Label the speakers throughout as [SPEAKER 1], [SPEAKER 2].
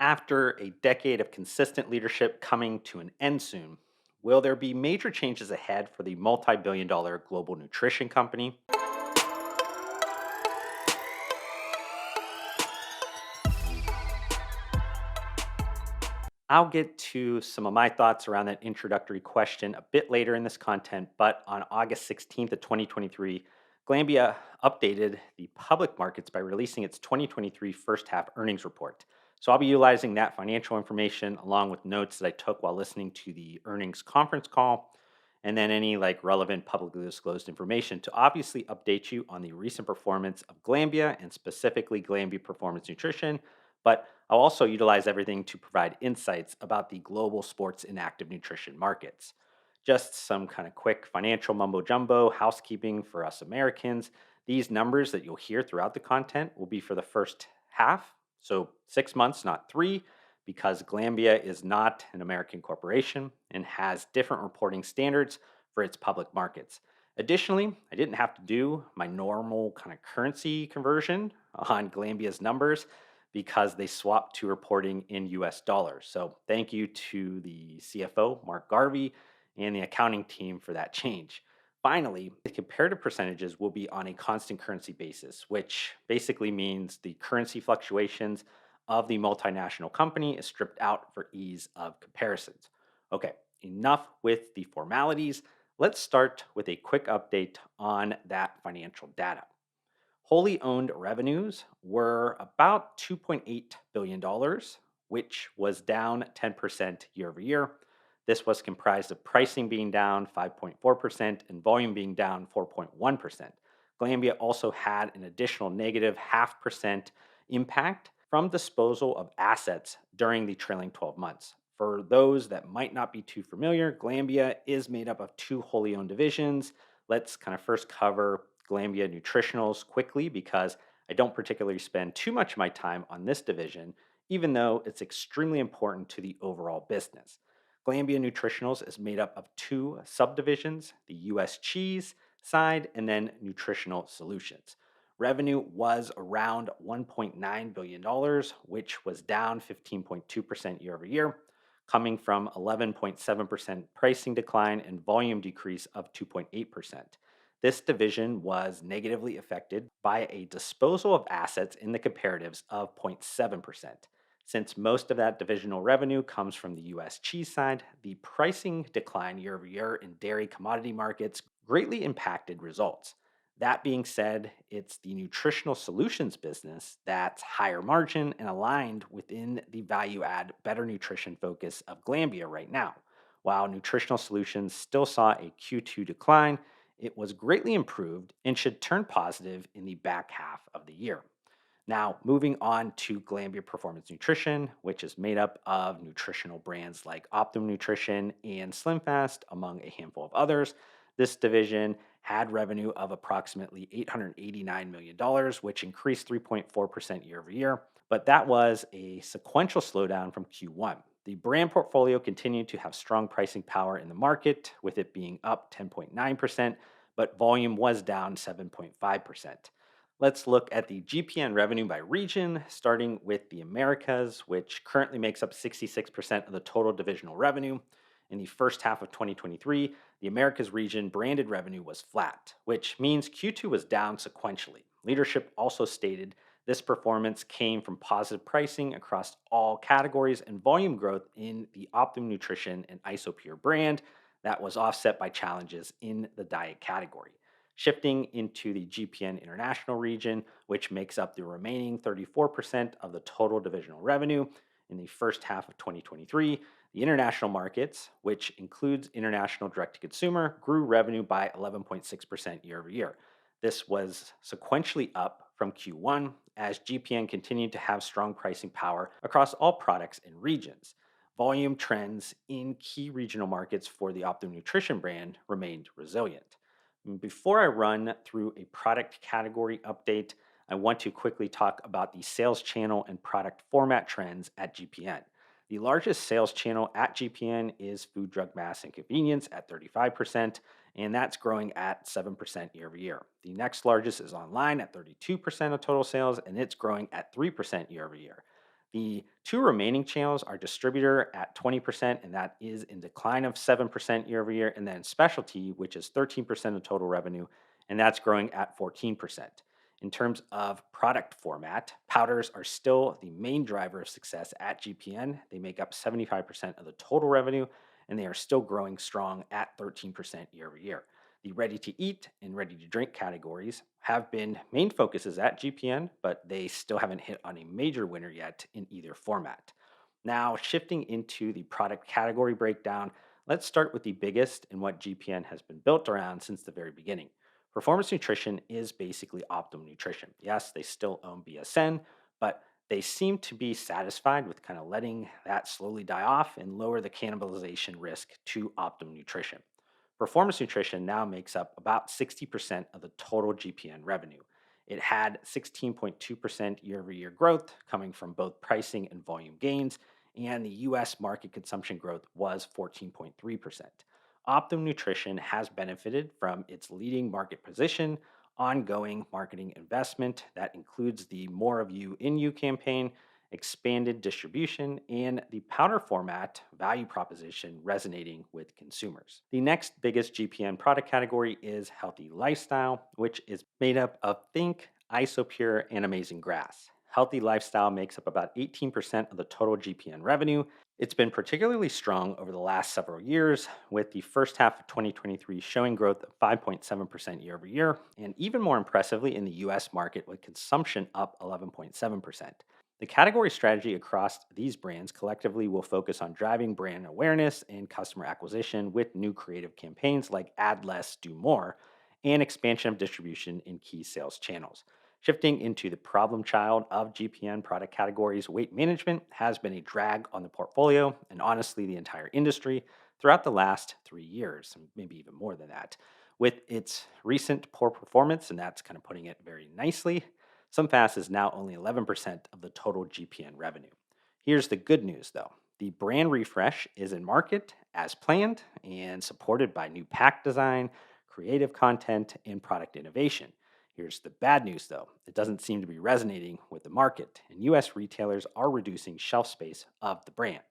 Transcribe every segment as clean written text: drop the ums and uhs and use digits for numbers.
[SPEAKER 1] After a decade of consistent leadership coming to an end soon, will there be major changes ahead for the multi-billion-dollar global nutrition company? I'll get to some of my thoughts around that introductory question a bit later in this content, but on August 16th of 2023, Glambia updated the public markets by releasing its 2023 first half earnings report. So I'll be utilizing that financial information along with notes that I took while listening to the earnings conference call and then any relevant publicly disclosed information to obviously update you on the recent performance of Glambia and specifically Glambia Performance Nutrition, but I'll also utilize everything to provide insights about the global sports and active nutrition markets. Just some kind of quick financial mumbo jumbo housekeeping for us Americans. These numbers that you'll hear throughout the content will be for the first half, so 6 months, not three, because Glambia is not an American corporation and has different reporting standards for its public markets. Additionally, I didn't have to do my normal kind of currency conversion on Glambia's numbers because they swapped to reporting in US dollars. So, thank you to the CFO, Mark Garvey, and the accounting team for that change. Finally, the comparative percentages will be on a constant currency basis, which basically means the currency fluctuations of the multinational company is stripped out for ease of comparisons. Okay, enough with the formalities. Let's start with a quick update on that financial data. Wholly owned revenues were about $2.8 billion, which was down 10% year over year. This was comprised of pricing being down 5.4% and volume being down 4.1%. Glambia also had an additional negative 0.5% impact from disposal of assets during the trailing 12 months. For those that might not be too familiar, Glambia is made up of two wholly owned divisions. Let's kind of first cover Glambia Nutritionals quickly because I don't particularly spend too much of my time on this division, even though it's extremely important to the overall business. Glambia Nutritionals is made up of two subdivisions, the US cheese side and then nutritional solutions. Revenue was around $1.9 billion, which was down 15.2% year over year, coming from 11.7% pricing decline and volume decrease of 2.8%. This division was negatively affected by a disposal of assets in the comparatives of 0.7%. Since most of that divisional revenue comes from the US cheese side, the pricing decline year over year in dairy commodity markets greatly impacted results. That being said, it's the nutritional solutions business that's higher margin and aligned within the value add, better nutrition focus of Glambia right now. While nutritional solutions still saw a Q2 decline, it was greatly improved and should turn positive in the back half of the year. Now, moving on to Glambia Performance Nutrition, which is made up of nutritional brands like Optimum Nutrition and SlimFast, among a handful of others. This division had revenue of approximately $889 million, which increased 3.4% year over year, but that was a sequential slowdown from Q1. The brand portfolio continued to have strong pricing power in the market, with it being up 10.9%, but volume was down 7.5%. Let's look at the GPN revenue by region, starting with the Americas, which currently makes up 66% of the total divisional revenue. In the first half of 2023, the Americas region branded revenue was flat, which means Q2 was down sequentially. Leadership also stated this performance came from positive pricing across all categories and volume growth in the Optimum Nutrition and Isopure brand that was offset by challenges in the diet category. Shifting into the GPN international region, which makes up the remaining 34% of the total divisional revenue in the first half of 2023, the international markets, which includes international direct to consumer, grew revenue by 11.6% year over year. This was sequentially up from Q1 as GPN continued to have strong pricing power across all products and regions. Volume trends in key regional markets for the Optimum Nutrition brand remained resilient. Before I run through a product category update, I want to quickly talk about the sales channel and product format trends at GPN. The largest sales channel at GPN is food, drug, mass, and convenience at 35%, and that's growing at 7% year over year. The next largest is online at 32% of total sales, and it's growing at 3% year over year. The two remaining channels are distributor at 20%, and that is in decline of 7% year over year, and then specialty, which is 13% of total revenue, and that's growing at 14%. In terms of product format, powders are still the main driver of success at GPN. They make up 75% of the total revenue, and they are still growing strong at 13% year over year. The ready to eat and ready to drink categories have been main focuses at GPN, but they still haven't hit on a major winner yet in either format. Now, shifting into the product category breakdown, let's start with the biggest and what GPN has been built around since the very beginning. Performance nutrition is basically Optimum Nutrition. Yes, they still own BSN, but they seem to be satisfied with kind of letting that slowly die off and lower the cannibalization risk to Optimum Nutrition. Performance nutrition now makes up about 60% of the total GPN revenue. It had 16.2% year over year growth coming from both pricing and volume gains, and the US market consumption growth was 14.3%. Optum Nutrition has benefited from its leading market position, ongoing marketing investment that includes the More of You in You campaign, expanded distribution, and the powder format value proposition resonating with consumers. The next biggest GPN product category is healthy lifestyle, which is made up of Think, Isopure, and Amazing Grass. Healthy lifestyle makes up about 18% of the total GPN revenue. It's been particularly strong over the last several years, with the first half of 2023 showing growth of 5.7% year over year, and even more impressively in the US market, with consumption up 11.7%. The category strategy across these brands collectively will focus on driving brand awareness and customer acquisition with new creative campaigns like Add Less, Do More, and expansion of distribution in key sales channels. Shifting into the problem child of GPN product categories, weight management has been a drag on the portfolio and honestly the entire industry throughout the last 3 years, and maybe even more than that. With its recent poor performance, and that's kind of putting it very nicely, SlimFast is now only 11% of the total GPN revenue. Here's the good news though. The brand refresh is in market as planned and supported by new pack design, creative content, and product innovation. Here's the bad news though. It doesn't seem to be resonating with the market, and US retailers are reducing shelf space of the brand.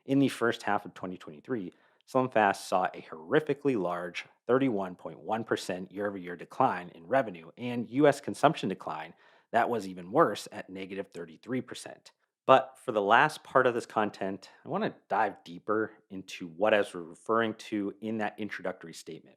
[SPEAKER 1] In the first half of 2023, SlimFast saw a horrifically large 31.1% year over year decline in revenue and US consumption decline that was even worse at negative 33%. But for the last part of this content, I want to dive deeper into what I was referring to in that introductory statement.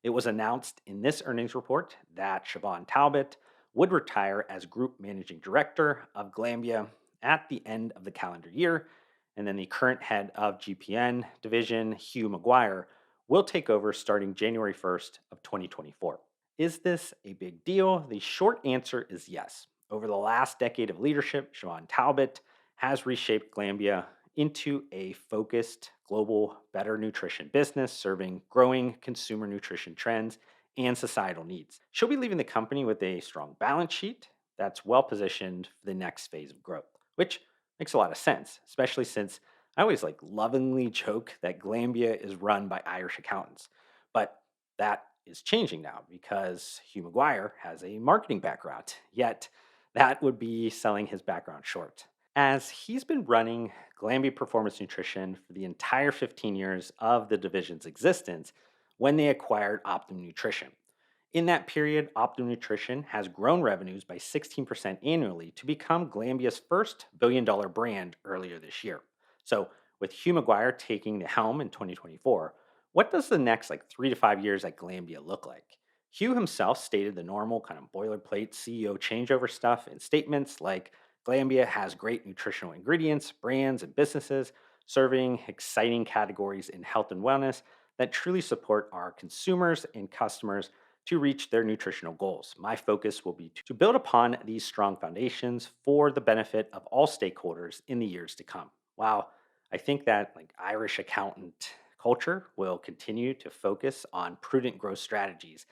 [SPEAKER 1] It was announced in this earnings report that Siobhan Talbot would retire as Group Managing Director of Glambia at the end of the calendar year, and then the current head of GPN division, Hugh McGuire, will take over starting January 1st of 2024. Is this a big deal? The short answer is yes. Over the last decade of leadership, Siobhan Talbot has reshaped Glambia into a focused global better nutrition business serving growing consumer nutrition trends and societal needs. She'll be leaving the company with a strong balance sheet that's well positioned for the next phase of growth, which makes a lot of sense, especially since I always lovingly joke that Glambia is run by Irish accountants. But that is changing now because Hugh McGuire has a marketing background, yet that would be selling his background short, as he's been running Glanbia Performance Nutrition for the entire 15 years of the division's existence when they acquired Optimum Nutrition. In that period, Optimum Nutrition has grown revenues by 16% annually to become Glambia's first billion-dollar brand earlier this year. So, with Hugh McGuire taking the helm in 2024, what does the next 3 to 5 years at Glambia look like? Hugh himself stated the normal kind of boilerplate CEO changeover stuff in statements like Glambia has great nutritional ingredients, brands, and businesses serving exciting categories in health and wellness that truly support our consumers and customers to reach their nutritional goals. My focus will be to build upon these strong foundations for the benefit of all stakeholders in the years to come. Wow, I think that Irish accountant culture will continue to focus on prudent growth strategies.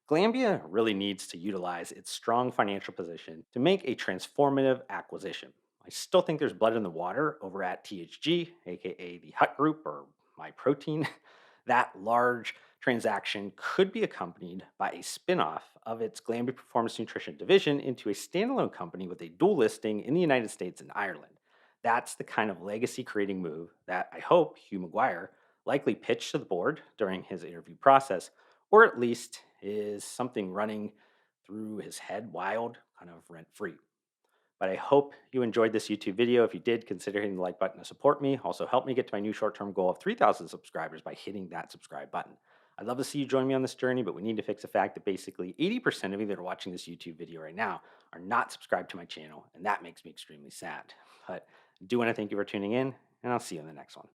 [SPEAKER 1] Glambia really needs to utilize its strong financial position to make a transformative acquisition. I still think there's blood in the water over at THG, aka the Hut Group or My Protein. That large transaction could be accompanied by a spin-off of its Glambia Performance Nutrition division into a standalone company with a dual listing in the United States and Ireland. That's the kind of legacy creating move that I hope Hugh McGuire likely pitched to the board during his interview process, or at least is something running through his head wild, kind of rent free. But I hope you enjoyed this YouTube video. If you did, consider hitting the like button to support me. Also, help me get to my new short term goal of 3,000 subscribers by hitting that subscribe button. I'd love to see you join me on this journey, but we need to fix the fact that basically 80% of you that are watching this YouTube video right now are not subscribed to my channel, and that makes me extremely sad. But I do want to thank you for tuning in, and I'll see you in the next one.